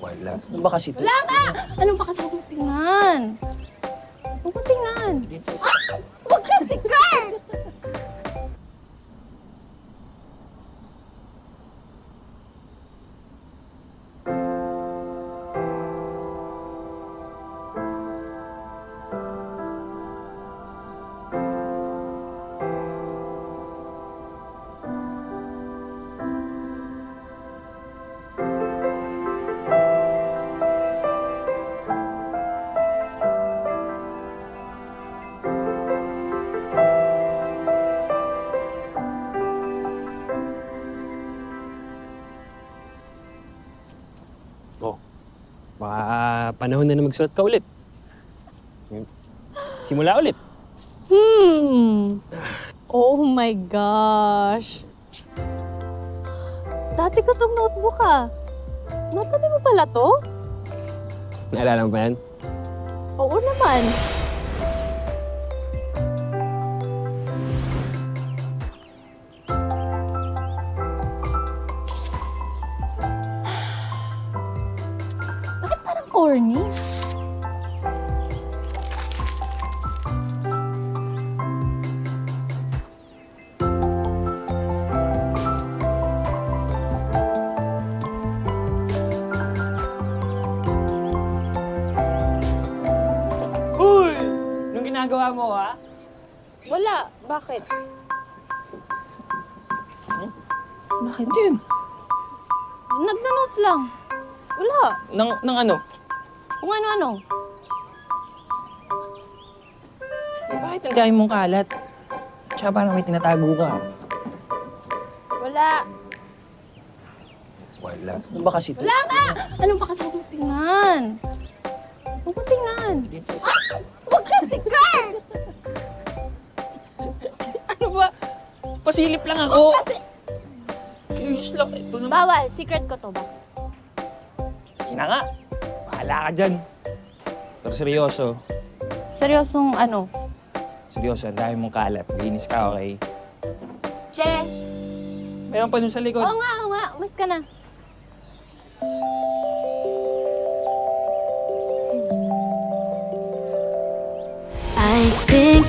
Wala. Ano ba kasi ito? Wala nga! Anong ba kasi huwag mo tingnan? Huwag mo tingnan. Huwag ka tingnan! Oh, baka panahon na magsuot ka ulit. Simula ulit. Oh my gosh. Dati ko tong notebook Natabi mo pala to? Naalala mo ba yan? Oo naman. Bakit parang corny? Uy! Anong ginagawa mo, ha? Wala. Bakit? Bakit? Din. Nagna-notes lang. Wala. Nang ano? Kung ano-ano. Bakit ang dami mong kalat? Tsaka parang may tinatago ka. Wala. Wala. Ano ba kasi ito? Wala nga! Anong ba kasi huwag mo tingnan? Huwag mo tingnan. Huwag ka tingnan! Ano ba? Pasilip lang ako. Curious lang. Ito naman. Bawal. Secret ko to ba? Sige na nga. Bahala ka dyan. Pero seryoso. Seryosong ano? Seryoso, ang dami mong kalat. Linis ka, okay? Che! Meron pa dun sa likod. Oo nga, oo nga. Umalis ka na. I think